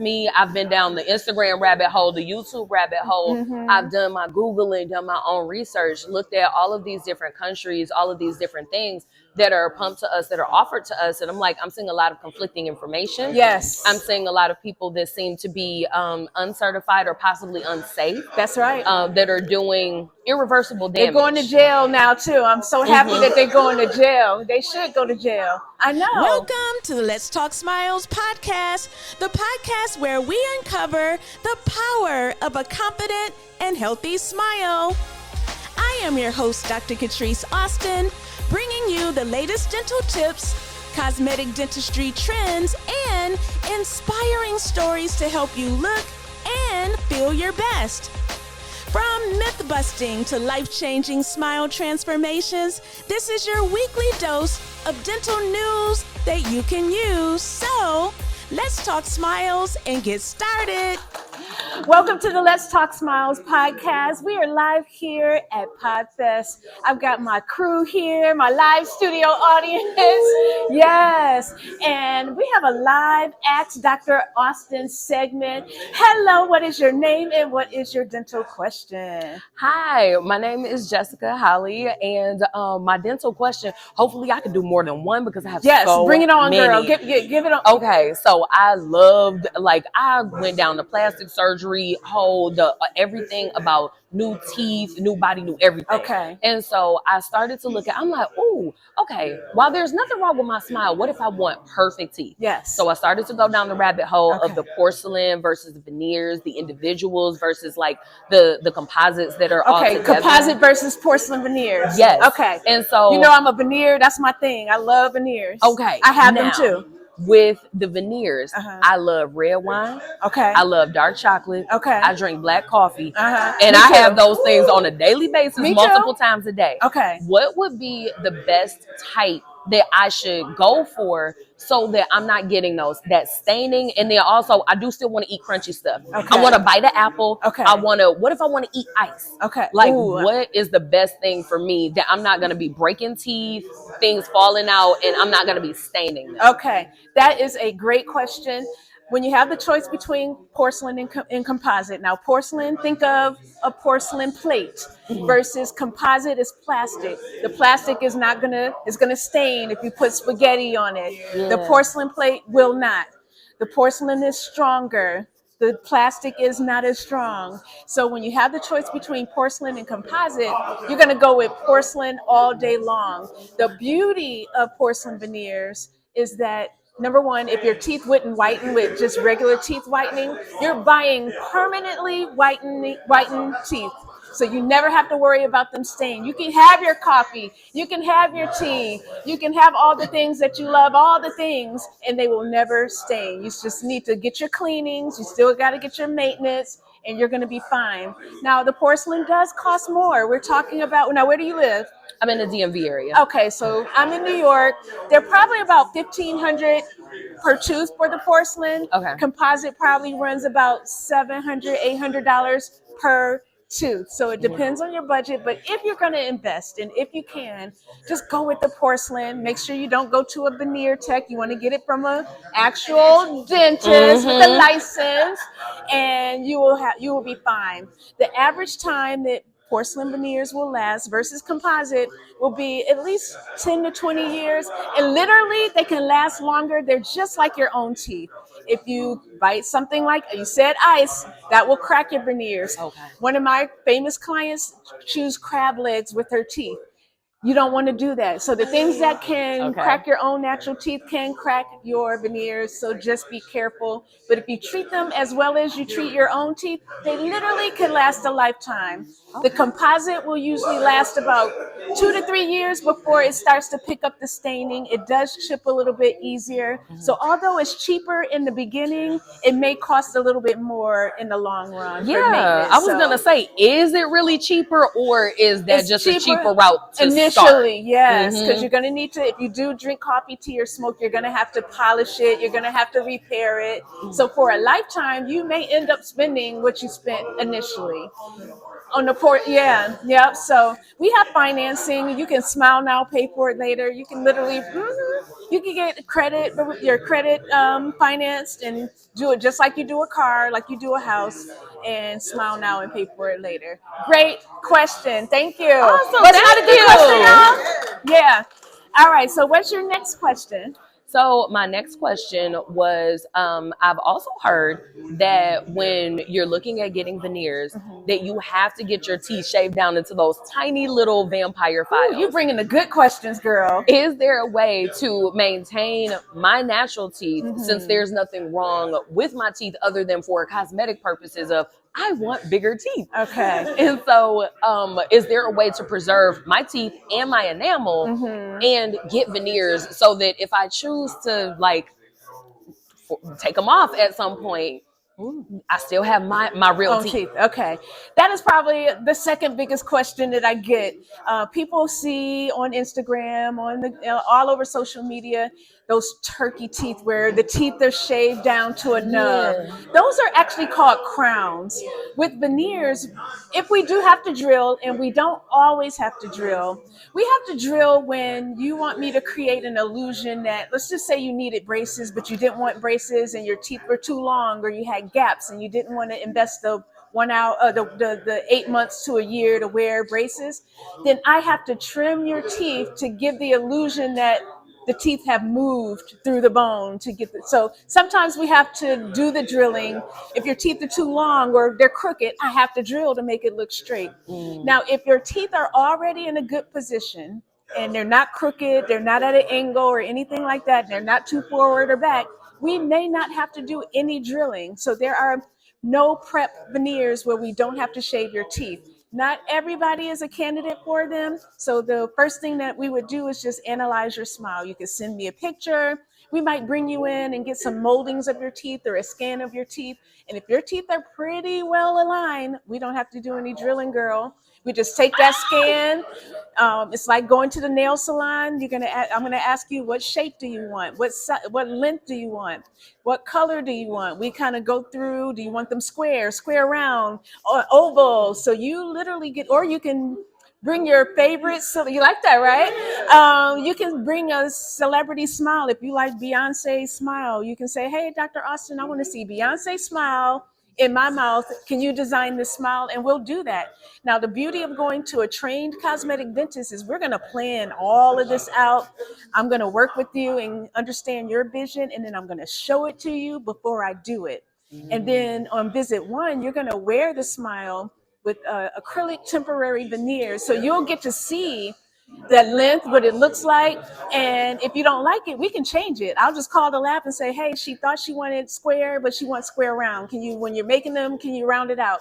me. I've been down the Instagram rabbit hole, the YouTube rabbit hole. I've done my Googling, done my own research, looked at all of these different countries, all of these different things that are pumped to us, that are offered to us. And I'm seeing a lot of conflicting information. Yes. I'm seeing a lot of people that seem to be uncertified or possibly unsafe. That's right. That are doing irreversible damage. They're going to jail now, too. I'm so happy that they're going to jail. They should go to jail. I know. Welcome to the Let's Talk Smiles podcast, the podcast where we uncover the power of a confident and healthy smile. I am your host, Dr. Catrise Austin, bringing you the latest dental tips, cosmetic dentistry trends, and inspiring stories to help you look and feel your best. From myth busting to life-changing smile transformations, this is your weekly dose of dental news that you can use. So let's talk smiles and get started. Welcome to the Let's Talk Smiles podcast. We are live here at PodFest. I've got my crew here, my live studio audience. Yes. And we have a live Ask Dr. Austin segment. Hello, what is your name and what is your dental question? Hi, my name is Jessica Holly, and my dental question, hopefully I can do more than one because I have so bring it on, many. girl. Give it on. Okay, so I went down the plastic surgery whole, everything about new teeth, new body, new everything. Okay. And so I started to look at, I'm like, ooh, okay, while there's nothing wrong with my smile, what if I want perfect teeth? Yes. So I started to go down the rabbit hole of the porcelain versus the veneers, the individuals versus like the composites that are all together. Composite versus porcelain veneers. Yes. Okay. And so, I'm a veneer. That's my thing. I love veneers. Okay. I have them too. With the veneers, I love red wine. Okay. I love dark chocolate. Okay. I drink black coffee. Me And I too. have those things on a daily basis, Me multiple too. times a day. Okay. What would be the best type that I should go for so that I'm not getting that staining? And then also, I do still want to eat crunchy stuff. Okay. I want to bite an apple. Okay. What if I want to eat ice? Okay. Like, Ooh. what is the best thing for me that I'm not going to be breaking teeth, things falling out, and I'm not going to be staining them? Okay. That is a great question. When you have the choice between porcelain and composite. Now, porcelain, think of a porcelain plate versus composite is plastic. The plastic is gonna stain if you put spaghetti on it. Yeah. The porcelain plate will not. The porcelain is stronger. The plastic is not as strong. So when you have the choice between porcelain and composite, you're gonna go with porcelain all day long. The beauty of porcelain veneers is that, number one, if your teeth wouldn't whiten with just regular teeth whitening, you're buying permanently whitened teeth. So you never have to worry about them staining. You can have your coffee, you can have your tea, you can have all the things that you love, all the things, and they will never stain. You just need to get your cleanings, you still got to get your maintenance, and you're going to be fine. Now, the porcelain does cost more. We're talking about, now, where do you live? I'm in the DMV area. Okay, so I'm in New York. They're probably about $1,500 per tooth for the porcelain. Okay. Composite probably runs about $700, $800 per tooth. So it depends on your budget, but if you're going to invest and if you can, just go with the porcelain. Make sure you don't go to a veneer tech. You want to get it from an actual dentist with a license, and you will be fine. The average time that porcelain veneers will last versus composite will be at least 10 to 20 years. And literally, they can last longer. They're just like your own teeth. If you bite something like you said, ice, that will crack your veneers. Okay. One of my famous clients chews crab legs with her teeth. You don't want to do that. So the things that can crack your own natural teeth can crack your veneers. So just be careful. But if you treat them as well as you treat your own teeth, they literally can last a lifetime. The composite will usually last about 2 to 3 years before it starts to pick up the staining. It does chip a little bit easier. So although it's cheaper in the beginning, it may cost a little bit more in the long run. Yeah, for maintenance. I was going to say, is it really cheaper, or is that just a cheaper route to initially, start? Yes, because you're going to need to, if you do drink coffee, tea, or smoke, you're going to have to polish it. You're going to have to repair it. So for a lifetime, you may end up spending what you spent initially. On the port, yeah, yep. So we have financing. You can smile now, pay for it later. You can literally, you can get credit, your credit financed, and do it just like you do a car, like you do a house, and smile now and pay for it later. Great question. Thank you. Awesome. Was that a Thank good you. question, y'all? Yeah. All right. So what's your next question? So my next question was, I've also heard that when you're looking at getting veneers, that you have to get your teeth shaved down into those tiny little vampire files. You bringing the good questions, girl. Is there a way to maintain my natural teeth since there's nothing wrong with my teeth other than for cosmetic purposes of I want bigger teeth? Okay. And so, is there a way to preserve my teeth and my enamel and get veneers so that if I choose to like take them off at some point, I still have my real teeth? Okay, that is probably the second biggest question that I get. People see on Instagram, on the all over social media, those turkey teeth where the teeth are shaved down to a nub. Yeah. Those are actually called crowns. With veneers, if we do have to drill, and we don't always have to drill, we have to drill when you want me to create an illusion that, let's just say you needed braces, but you didn't want braces and your teeth were too long, or you had gaps and you didn't want to invest the 1 hour, the 8 months to a year to wear braces, then I have to trim your teeth to give the illusion that the teeth have moved through the bone to get the, so sometimes we have to do the drilling. If your teeth are too long or they're crooked, I have to drill to make it look straight. Now, if your teeth are already in a good position and they're not crooked, they're not at an angle or anything like that, and they're not too forward or back, we may not have to do any drilling. So there are no prep veneers where we don't have to shave your teeth. Not everybody is a candidate for them. So the first thing that we would do is just analyze your smile. You can send me a picture. We might bring you in and get some moldings of your teeth or a scan of your teeth. And if your teeth are pretty well aligned, we don't have to do any drilling, girl. We just take that scan. It's like going to the nail salon. I'm gonna ask you, what shape do you want? What length do you want? What color do you want? We kind of go through. Do you want them square round, or oval? So you literally get, or you can bring your favorite. So you like that, right? You can bring a celebrity smile. If you like Beyonce's smile, you can say, "Hey, Dr. Austin, I want to see Beyonce's smile in my mouth. Can you design this smile?" And we'll do that. Now, the beauty of going to a trained cosmetic dentist is we're going to plan all of this out. I'm going to work with you and understand your vision, and then I'm going to show it to you before I do it. And then on visit one, you're going to wear the smile with acrylic temporary veneers. So you'll get to see that length, what it looks like. And if you don't like it, we can change it. I'll just call the lab and say, "Hey, she thought she wanted square, but she wants square round. Can you, when you're making them, can you round it out?"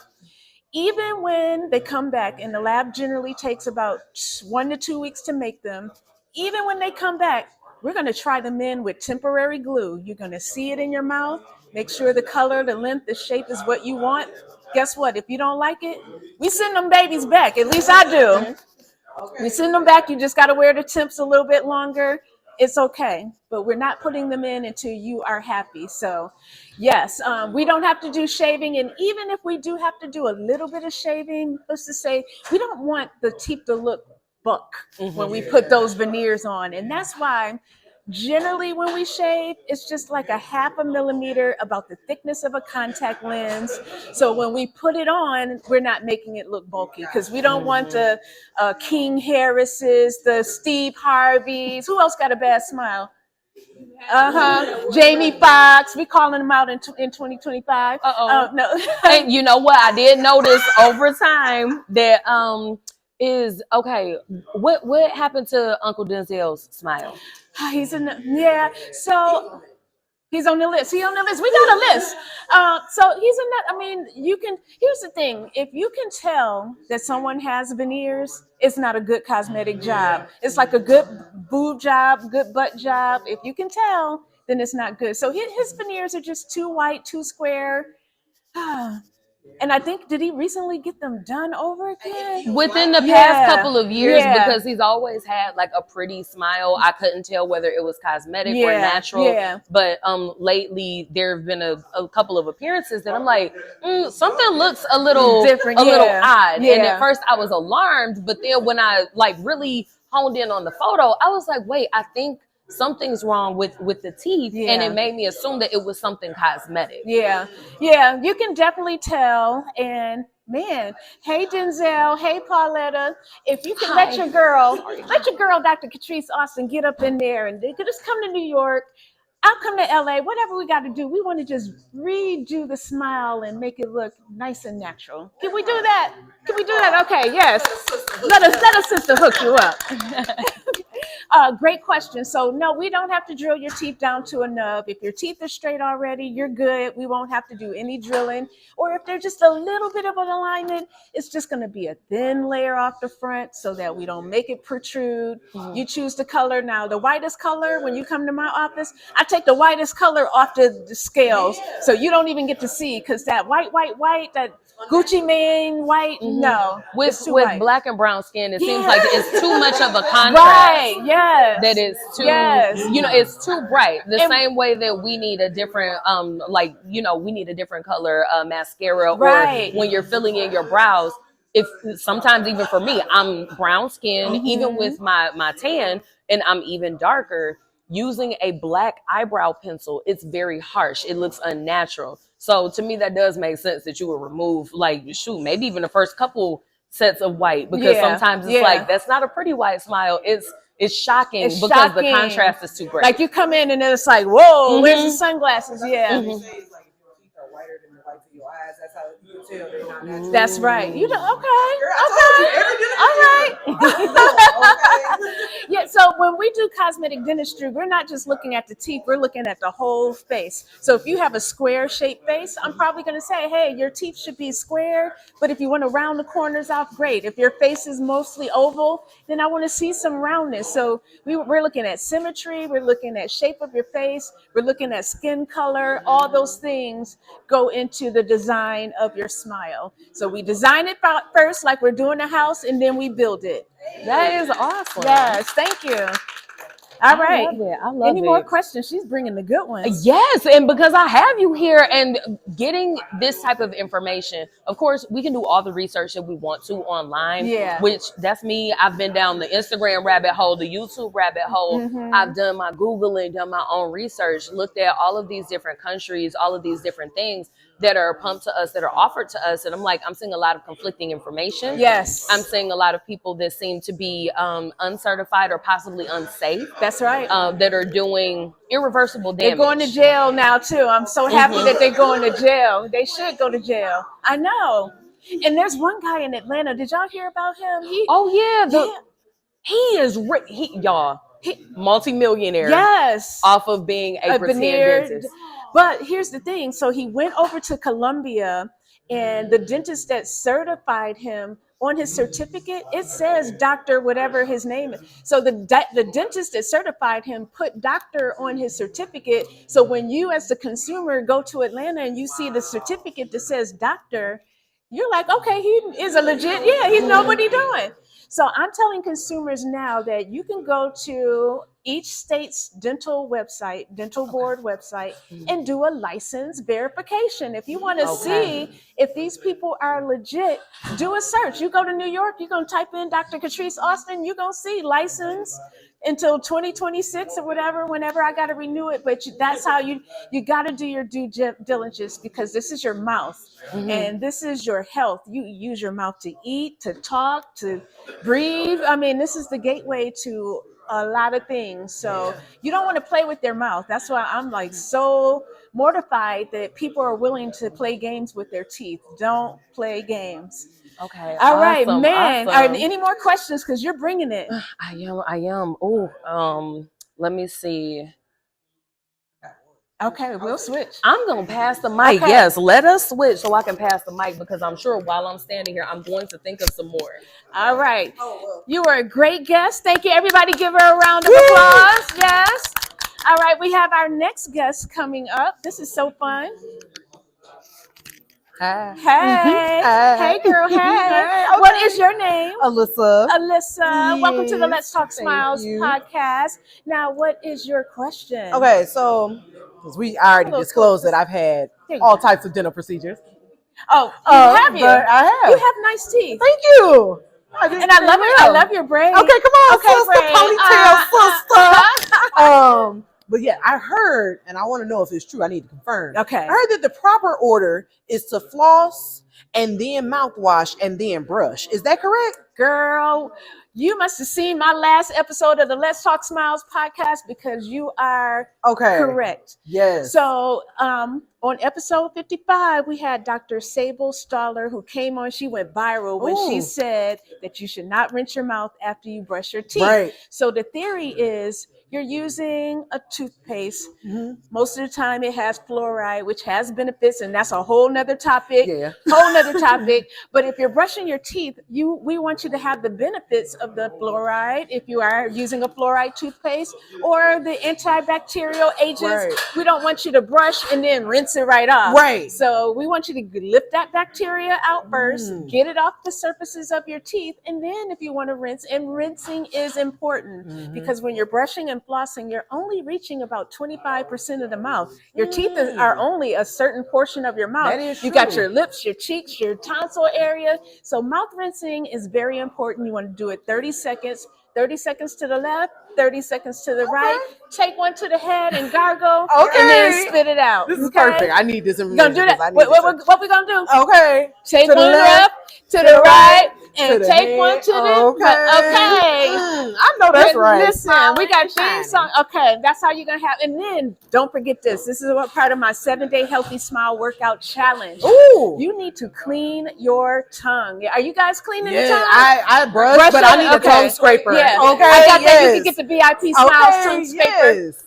Even when they come back, and the lab generally takes about 1 to 2 weeks to make them, even when they come back, we're going to try them in with temporary glue. You're going to see it in your mouth, make sure the color, the length, the shape is what you want. Guess what? If you don't like it, we send them babies back. At least I do. We send them back. You just got to wear the temps a little bit longer. It's okay, but we're not putting them in until you are happy. So yes, we don't have to do shaving. And even if we do have to do a little bit of shaving, let's just say we don't want the teeth to look buck when we put those veneers on. And that's why generally when we shave, it's just like a 0.5 millimeter, about the thickness of a contact lens. So when we put it on, we're not making it look bulky, because we don't want the King Harris's, the Steve Harveys. Who else got a bad smile? Jamie Foxx. We calling them out in 2025. No. And you know what? I did notice over time that is okay. What happened to Uncle Denzel's smile? He's in the, yeah. So he's on the list. He's on the list. We got a list. So he's in that. I mean, you can. Here's the thing: if you can tell that someone has veneers, it's not a good cosmetic job. It's like a good boob job, good butt job. If you can tell, then it's not good. So his veneers are just too white, too square. And I think, did he recently get them done over again? Within the past couple of years, because he's always had like a pretty smile. I couldn't tell whether it was cosmetic or natural. But lately there have been a couple of appearances that I'm like, something looks a little different, a little odd. And at first I was alarmed, but then when I like really honed in on the photo, I was like, wait, I think something's wrong with the teeth, and it made me assume that it was something cosmetic. Yeah, you can definitely tell. And man, hey Denzel, hey Pauletta, if you can let your girl Dr. Catrise Austin get up in there, and they could just come to New York, I'll come to LA, whatever we got to do. We want to just redo the smile and make it look nice and natural. Can we do that? Okay, yes. Let us sister hook you up. Great question. So no, we don't have to drill your teeth down to a nub. If your teeth are straight already, you're good. We won't have to do any drilling. Or if they're just a little bit of an alignment, it's just going to be a thin layer off the front so that we don't make it protrude. You choose the color. Now, the whitest color, when you come to my office, I take the whitest color off the scales. So you don't even get to see, because that white, that Gucci Mane white, no. With black and brown skin, it seems like it's too much of a contrast. Right, yes. That is too, it's too bright. The same way that we need a different, we need a different color mascara, or when you're filling in your brows. If sometimes, even for me, I'm brown skin, even with my tan, and I'm even darker. Using a black eyebrow pencil, it's very harsh. It looks unnatural. So to me, that does make sense that you would remove, maybe even the first couple sets of white, because sometimes it's like, that's not a pretty white smile. It's shocking because the contrast is too great. Like you come in and it's like, whoa, where's the sunglasses? That's how you tell they're not natural. That's right. You know, okay. All right. Yeah, so when we do cosmetic dentistry, we're not just looking at the teeth, we're looking at the whole face. So if you have a square shaped face, I'm probably going to say, hey, your teeth should be square, but if you want to round the corners out, great. If your face is mostly oval, then I want to see some roundness. So we're looking at symmetry, we're looking at shape of your face, we're looking at skin color. All those things go into the design of your smile. So we design it first, like we're doing a house, and then we build it. That is awesome. Yes, thank you. All right. I love it. Any more questions? She's bringing the good ones. Yes, and because I have you here and getting this type of information, of course, we can do all the research that we want to online, which that's me. I've been down the Instagram rabbit hole, the YouTube rabbit hole. I've done my Googling, done my own research, looked at all of these different countries, all of these different things that are pumped to us, that are offered to us. And I'm like, I'm seeing a lot of conflicting information. Yes. I'm seeing a lot of people that seem to be uncertified or possibly unsafe. That's right. That are doing irreversible damage. They're going to jail now, too. I'm so happy that they're going to jail. They should go to jail. I know. And there's one guy in Atlanta. Did y'all hear about him? He is multi-millionaire. Yes. Off of being a pretend dentist. But here's the thing. So he went over to Colombia, and the dentist that certified him, on his certificate, it says doctor, whatever his name is. So the dentist that certified him put doctor on his certificate. So when you as the consumer go to Atlanta and you see the certificate that says doctor, you're like, okay, he is a legit, he knows what he's doing. So I'm telling consumers now that you can go to each state's dental website, dental board website, and do a license verification. If you want to see if these people are legit, do a search. You go to New York, you're going to type in Dr. Catrise Austin, you're going to see license until 2026 or whatever, whenever I got to renew it. But that's how you got to do your due diligence, because this is your mouth and this is your health. You use your mouth to eat, to talk, to breathe. I mean, this is the gateway to a lot of things. So you don't want to play with their mouth. That's why I'm like so mortified that people are willing to play games with their teeth. Don't play games. Okay. All right, man. Awesome. Any more questions? Because you're bringing it. I am. Oh, let me see. Okay, we'll switch. I'm going to pass the mic. Okay. Yes, let us switch so I can pass the mic, because I'm sure while I'm standing here, I'm going to think of some more. All right. You were a great guest. Thank you. Everybody give her a round of applause. Yes. All right, we have our next guest coming up. This is so fun. Hi. Hey, Hi. hey, girl. Hey, Hey, what okay. is your name? Alyssa. Alyssa. Welcome to the Yes, Let's Talk thank Smiles you. podcast. Now, what is your question? Okay, so because we already disclosed that I've had all types of dental procedures. Oh, have you? But I have. You have nice teeth. Thank you. And I love it. I love your braid. Okay, come on, Okay, sister, ponytail, sister. But yeah, I heard, and I want to know if it's true. I need to confirm. Okay. I heard that the proper order is to floss and then mouthwash and then brush. Is that correct? Girl, you must have seen my last episode of the Let's Talk Smiles podcast because you are correct. Yes. So on episode 55, we had Dr. Sable Staller who came on. She went viral when she said that you should not rinse your mouth after you brush your teeth. Right. So the theory is you're using a toothpaste. Mm-hmm. Most of the time it has fluoride, which has benefits, and that's a whole nother topic. Yeah. Whole nother topic. But if you're brushing your teeth, we want you to have the benefits of the fluoride if you are using a fluoride toothpaste or the antibacterial agents. Right. We don't want you to brush and then rinse it right off. Right. So we want you to lift that bacteria out first, get it off the surfaces of your teeth, and then if you want to rinse, and rinsing is important because when you're brushing and flossing, you're only reaching about 25% of the mouth. Your teeth are only a certain portion of your mouth. That is you got true. your lips, your cheeks, your tonsil area. So mouth rinsing is very important. You want to do it 30 seconds. 30 seconds to the left, 30 seconds to the right. Take one to the head and gargle, and then spit it out. This is perfect. I need this Gonna do that. What we gonna do? Okay. Take To the one left, to the right, and to the take head. one to the Okay. I know that's right. Listen, we got theme song. Okay, that's how you're gonna have. And then don't forget this. This is what part of my 7-day healthy smile workout challenge. Ooh. You need to clean your tongue. Are you guys cleaning the tongue? I brush, but I need a tongue scraper. Yeah. Okay. I got that. You can get the VIP Smiles tongue scraper. Yes.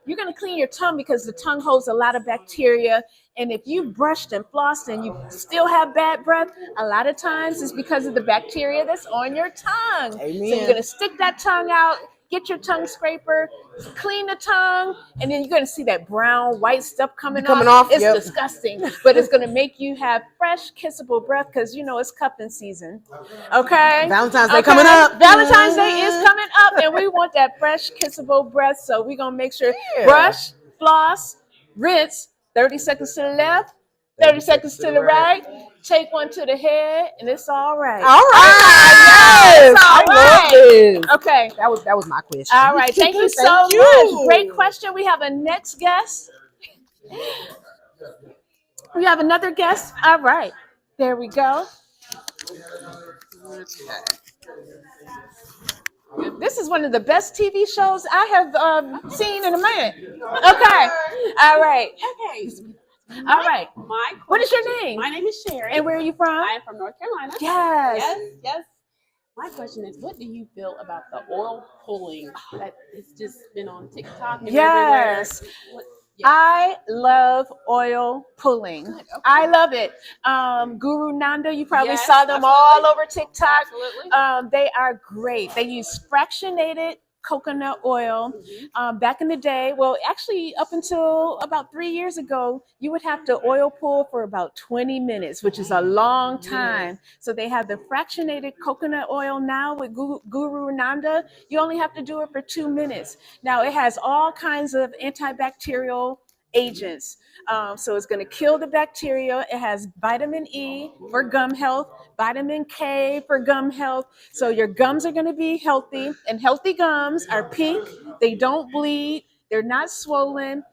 You're gonna clean your tongue because the tongue holds a lot of bacteria. And if you brushed and flossed and you still have bad breath, a lot of times it's because of the bacteria that's on your tongue. Amen. So you're gonna stick that tongue out, get your tongue scraper, clean the tongue, and then you're gonna see that brown, white stuff coming off. It's disgusting, but it's gonna make you have fresh, kissable breath because you know it's cupping season. Okay. Valentine's Day coming up. Valentine's Day is coming up, and we want that fresh, kissable breath. So we're gonna make sure brush, floss, rinse. 30 seconds to the left, 30 seconds to the right. Take one to the head, and it's all right. All right. Yes. I love this. Okay. That was my question. All right. Thank you so much. Great question. We have a next guest. We have another guest. All right. There we go. This is one of the best TV shows I have seen in a minute. Okay. All right. Okay. All right. What is your name? My name is Sherry. And where are you from? I am from North Carolina. Yes. My question is, what do you feel about the oil pulling that has just been on TikTok and Yes. everywhere? I love oil pulling. Good, okay. I love it. Guru Nanda, you probably Yes, saw them absolutely. all over TikTok. Absolutely. They are great. They use fractionated coconut oil. Back in the day, well, actually up until about 3 years ago, you would have to oil pull for about 20 minutes, which is a long time. So they have the fractionated coconut oil now with Guru Nanda. You only have to do it for 2 minutes. Now it has all kinds of antibacterial agents. So it's going to kill the bacteria. It has vitamin E for gum health, vitamin K for gum health. So your gums are going to be healthy, and healthy gums are pink. They don't bleed. They're not swollen.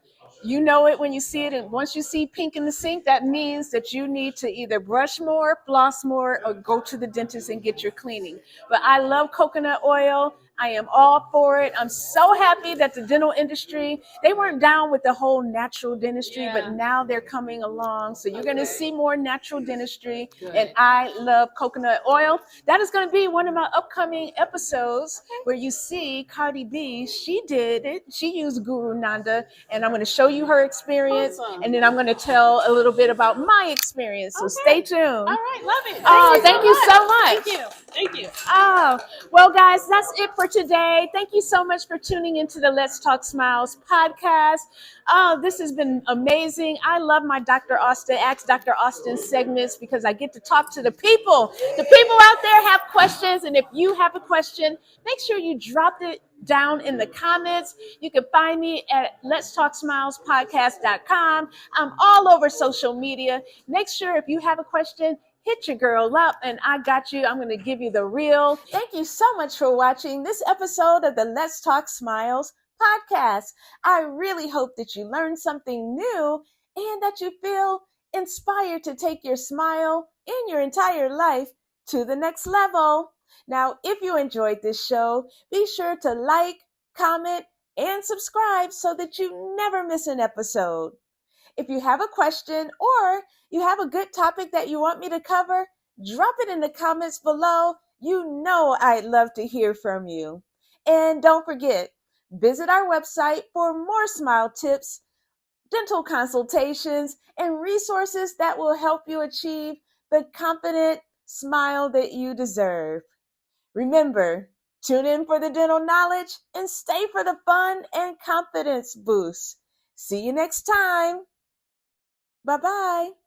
You know it when you see it. And once you see pink in the sink, that means that you need to either brush more, floss more, or go to the dentist and get your cleaning. But I love coconut oil. I am all for it. I'm so happy that the dental industry, they weren't down with the whole natural dentistry, but now they're coming along. So you're going to see more natural dentistry. And I love coconut oil. That is going to be one of my upcoming episodes where you see Cardi B. She did it. She used Guru Nanda, and I'm going to show you her experience. Awesome. And then I'm going to tell a little bit about my experience. So stay tuned. All right, love it. Thank you so much. Thank you. Thank you. Oh, well, guys, that's it for today. Thank you so much for tuning into the Let's Talk Smiles podcast. Oh, this has been amazing. I love my Dr. Austin, Ask Dr. Austin segments because I get to talk to the people. The people out there have questions, and if you have a question, make sure you drop it down in the comments. You can find me at letstalksmilespodcast.com. I'm all over social media. Make sure if you have a question, hit your girl up and I got you. I'm going to give you the real. Thank you so much for watching this episode of the Let's Talk Smiles podcast. I really hope that you learned something new and that you feel inspired to take your smile in your entire life to the next level. Now, if you enjoyed this show, be sure to like, comment, and subscribe so that you never miss an episode. If you have a question or you have a good topic that you want me to cover, drop it in the comments below. You know I'd love to hear from you. And don't forget, visit our website for more smile tips, dental consultations, and resources that will help you achieve the confident smile that you deserve. Remember, tune in for the dental knowledge and stay for the fun and confidence boost. See you next time. Bye-bye.